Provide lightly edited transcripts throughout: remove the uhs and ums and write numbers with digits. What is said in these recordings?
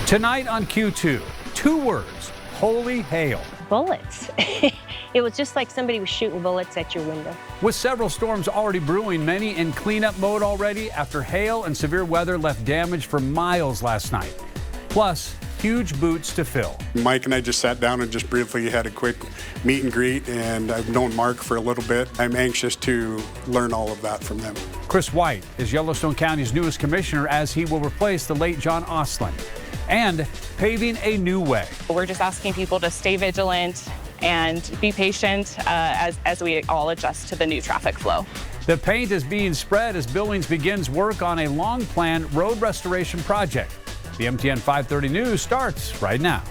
Tonight on Q2, 2 words, holy hail. Bullets. It was just like somebody was shooting bullets at your window. With several storms already brewing, many in cleanup mode already after hail and severe weather left damage for miles last night. Plus, huge boots to fill. Mike and I just sat down and just briefly had a quick meet and greet, and I've known Mark for a little bit. I'm anxious to learn all of that from them. Chris White is Yellowstone County's newest commissioner as he will replace the late John Ostlund. And paving a new way. We're just asking people to stay vigilant and be patient as we all adjust to the new traffic flow. The paint is being spread as Billings begins work on a long-planned road restoration project. The MTN 530 News starts right now.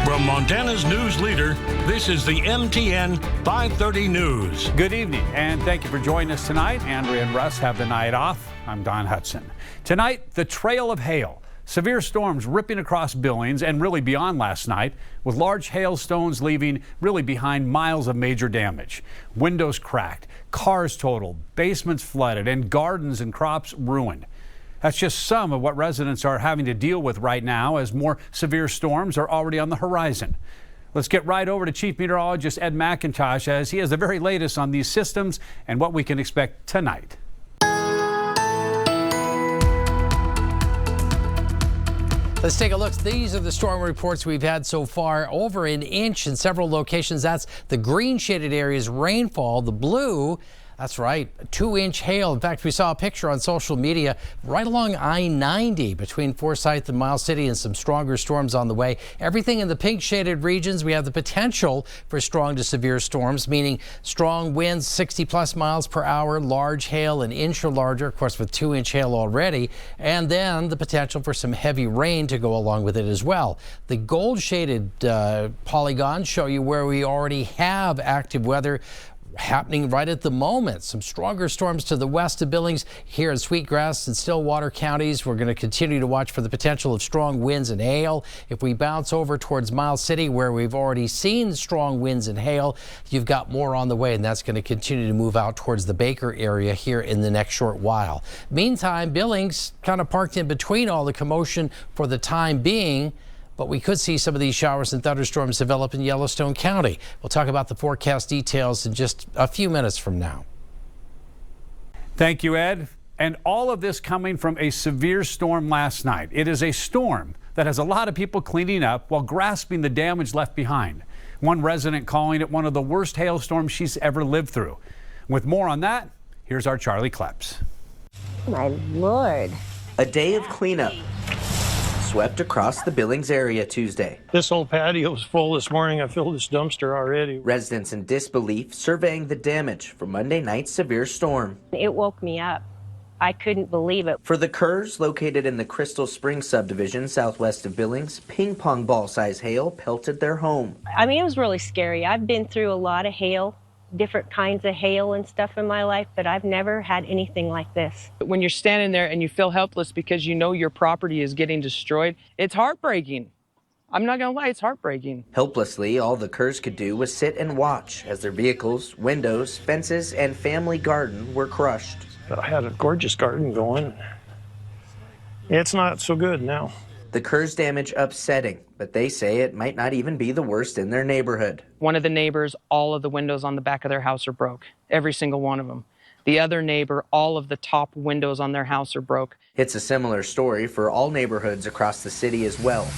From Montana's news leader, this is the MTN 530 News. Good evening, and thank you for joining us tonight. Andrea and Russ have the night off. I'm Don Hudson. Tonight, the trail of hail. Severe storms ripping across Billings and really beyond last night, with large hailstones leaving really behind miles of major damage. Windows cracked, cars totaled, basements flooded, and gardens and crops ruined. That's just some of what residents are having to deal with right now as more severe storms are already on the horizon. Let's get right over to Chief Meteorologist Ed McIntosh as he has the very latest on these systems and what we can expect tonight. Let's take a look. These are the storm reports we've had so far. Over an inch in several locations. That's the green shaded areas rainfall. The blue, that's right, 2-inch hail. In fact, we saw a picture on social media right along I-90 between Forsyth and Miles City, and some stronger storms on the way. Everything in the pink shaded regions, we have the potential for strong to severe storms, meaning strong winds, 60+ miles per hour, large hail, an inch or larger, of course, with 2-inch hail already, and then the potential for some heavy rain to go along with it as well. The gold shaded polygons show you where we already have active weather happening right at the moment. Some stronger storms to the west of Billings, here in Sweetgrass and Stillwater counties. We're going to continue to watch for the potential of strong winds and hail. If we bounce over towards Miles City, where we've already seen strong winds and hail, you've got more on the way, and that's going to continue to move out towards the Baker area here in the next short while. Meantime, Billings kind of parked in between all the commotion for the time being, but we could see some of these showers and thunderstorms develop in Yellowstone County. We'll talk about the forecast details in just a few minutes from now. Thank you, Ed. And all of this coming from a severe storm last night. It is a storm that has a lot of people cleaning up while grasping the damage left behind. One resident calling it one of the worst hailstorms she's ever lived through. With more on that, here's our Charlie Kleps. My Lord. A day of cleanup swept across the Billings area Tuesday. This whole patio was full this morning. I filled this dumpster already. Residents in disbelief surveying the damage from Monday night's severe storm. It woke me up. I couldn't believe it. For the Kerrs, located in the Crystal Springs subdivision southwest of Billings, ping pong ball size hail pelted their home. I mean, it was really scary. I've been through a lot of hail, different kinds of hail and stuff in my life, but I've never had anything like this. When you're standing there and you feel helpless because you know your property is getting destroyed, it's heartbreaking. I'm not gonna lie, it's heartbreaking. Helplessly, all the Kerrs could do was sit and watch as their vehicles, windows, fences, and family garden were crushed. I had a gorgeous garden going. It's not so good now. The Kerrs' damage upsetting, but they say it might not even be the worst in their neighborhood. One of the neighbors, all of the windows on the back of their house are broke. Every single one of them. The other neighbor, all of the top windows on their house are broke. It's a similar story for all neighborhoods across the city as well.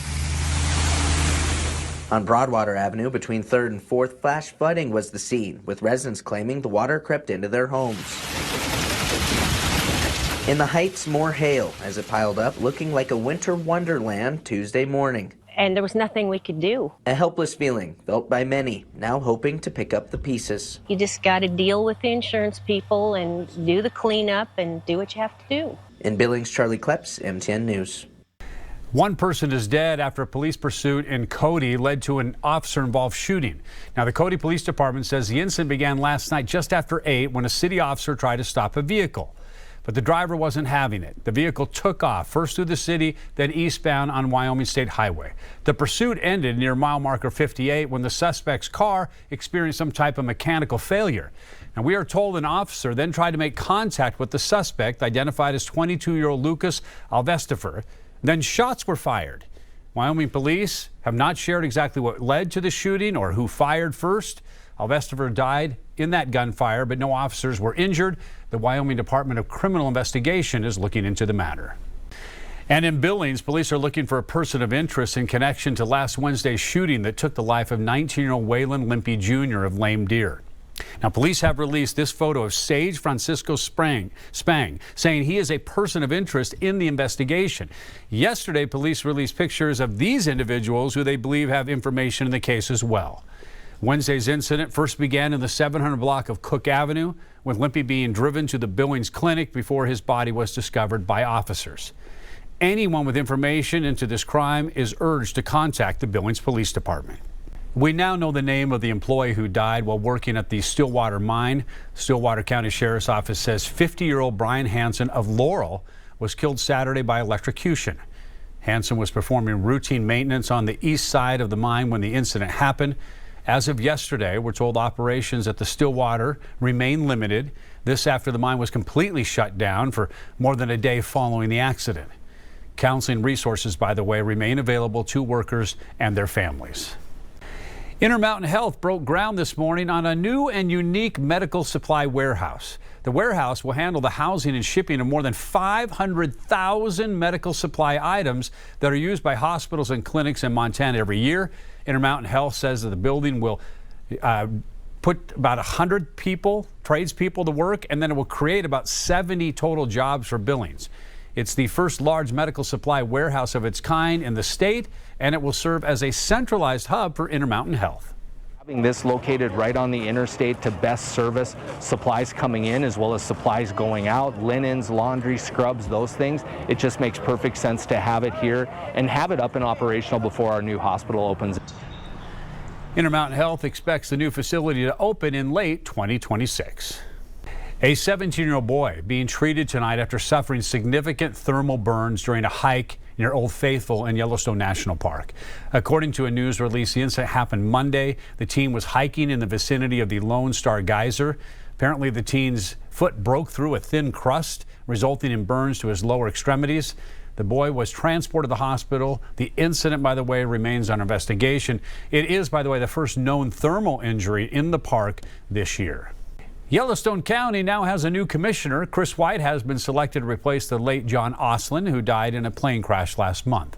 On Broadwater Avenue between 3rd and 4th, flash flooding was the scene, with residents claiming the water crept into their homes. In the Heights, more hail as it piled up, looking like a winter wonderland Tuesday morning. And there was nothing we could do. A helpless feeling felt by many, now hoping to pick up the pieces. You just got to deal with the insurance people and do the cleanup and do what you have to do. In Billings, Charlie Kleps, MTN News. One person is dead after a police pursuit in Cody led to an officer-involved shooting. Now, the Cody Police Department says the incident began last night just after 8 when a city officer tried to stop a vehicle. But the driver wasn't having it. The vehicle took off, first through the city, then eastbound on Wyoming State Highway. The pursuit ended near mile marker 58 when the suspect's car experienced some type of mechanical failure. Now, we are told an officer then tried to make contact with the suspect, identified as 22-year-old Lucas Alvestifer. Then shots were fired. Wyoming police have not shared exactly what led to the shooting or who fired first. Alvestiver died in that gunfire, but no officers were injured. The Wyoming Department of Criminal Investigation is looking into the matter. And in Billings, police are looking for a person of interest in connection to last Wednesday's shooting that took the life of 19-year-old Waylon Limpy Jr. of Lame Deer. Now, police have released this photo of Sage Francisco Spang, saying he is a person of interest in the investigation. Yesterday, police released pictures of these individuals who they believe have information in the case as well. Wednesday's incident first began in the 700 block of Cook Avenue, with Limpy being driven to the Billings clinic before his body was discovered by officers. Anyone with information into this crime is urged to contact the Billings Police Department. We now know the name of the employee who died while working at the Stillwater mine. Stillwater County Sheriff's Office says 50-year-old Brian Hansen of Laurel was killed Saturday by electrocution. Hansen was performing routine maintenance on the east side of the mine when the incident happened. As of yesterday, we're told operations at the Stillwater remain limited. This after the mine was completely shut down for more than a day following the accident. Counseling resources, by the way, remain available to workers and their families. Intermountain Health broke ground this morning on a new and unique medical supply warehouse. The warehouse will handle the housing and shipping of more than 500,000 medical supply items that are used by hospitals and clinics in Montana every year. Intermountain Health says that the building will put about 100 people, tradespeople to work, and then it will create about 70 total jobs for Billings. It's the first large medical supply warehouse of its kind in the state, and it will serve as a centralized hub for Intermountain Health. Having this located right on the interstate to best service supplies coming in as well as supplies going out, linens, laundry, scrubs, those things, it just makes perfect sense to have it here and have it up and operational before our new hospital opens. Intermountain Health expects the new facility to open in late 2026. A 17-year-old boy being treated tonight after suffering significant thermal burns during a hike near Old Faithful in Yellowstone National Park. According to a news release, the incident happened Monday. The teen was hiking in the vicinity of the Lone Star Geyser. Apparently, the teen's foot broke through a thin crust, resulting in burns to his lower extremities. The boy was transported to the hospital. The incident, by the way, remains under investigation. It is, by the way, the first known thermal injury in the park this year. Yellowstone County now has a new commissioner. Chris White has been selected to replace the late John Oslin, who died in a plane crash last month.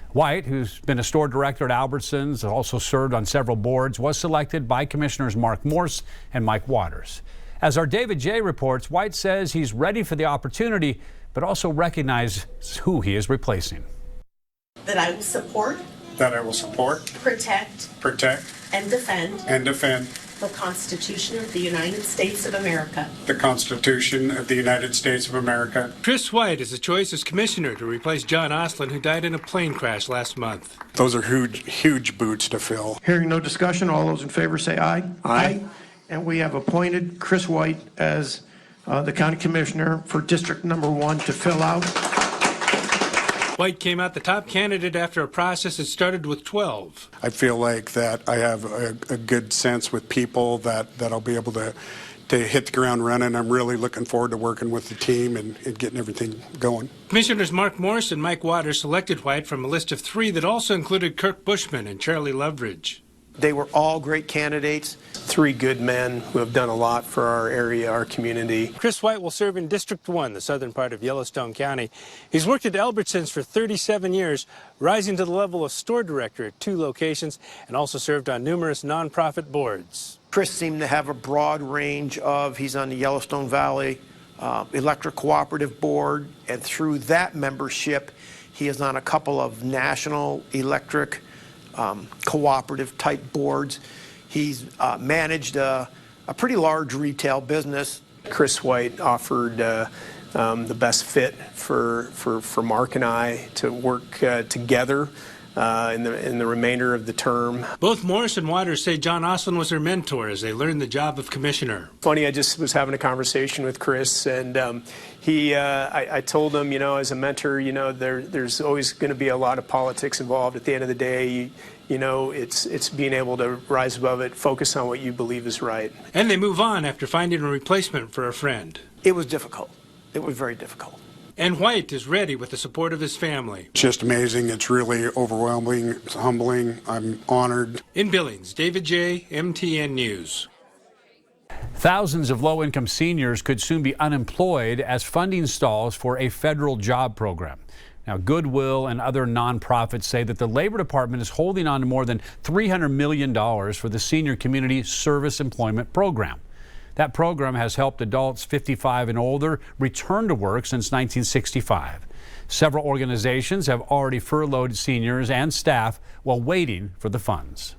White, who's been a store director at Albertsons, also served on several boards, was selected by Commissioners Mark Morse and Mike Waters. As our David J. reports, White says he's ready for the opportunity, but also recognizes who he is replacing. That I will support. That I will support. Protect. And defend. The Constitution of the United States of America. The Constitution of the United States of America. Chris White is the choice as commissioner to replace John Oslin, who died in a plane crash last month. Those are huge boots to fill. Hearing no discussion, all those in favor say aye. Aye. And we have appointed Chris White as the county commissioner for District Number 1 to fill out. White came out the top candidate after a process that started with 12. I feel like that I have a good sense with people that I'll be able to hit the ground running. I'm really looking forward to working with the team and getting everything going. Commissioners Mark Morse and Mike Waters selected White from a list of 3 that also included Kirk Bushman and Charlie Loveridge. They were all great candidates, 3 good men who have done a lot for our area, our community. Chris White will serve in District 1, the southern part of Yellowstone County. He's worked at Albertsons for 37 years, rising to the level of store director at 2 locations, and also served on numerous nonprofit boards. Chris seemed to have a broad range he's on the Yellowstone Valley Electric Cooperative Board, and through that membership, he is on a couple of national electric cooperative type boards. He's managed a pretty large retail business. Chris White offered the best fit for Mark and I to work together in the remainder of the term. Both Morris and Waters say John Oslin was their mentor as they learned the job of commissioner. Funny, I just was having a conversation with Chris, and I told him, as a mentor, there's always going to be a lot of politics involved. At the end of the day, it's being able to rise above it, focus on what you believe is right. And they move on after finding a replacement for a friend. It was difficult. It was very difficult. And White is ready with the support of his family. It's just amazing. It's really overwhelming. It's humbling. I'm honored. In Billings, David J., MTN News. Thousands of low-income seniors could soon be unemployed as funding stalls for a federal job program. Now, Goodwill and other nonprofits say that the Labor Department is holding on to more than $300 million for the Senior Community Service Employment Program. That program has helped adults 55 and older return to work since 1965. Several organizations have already furloughed seniors and staff while waiting for the funds.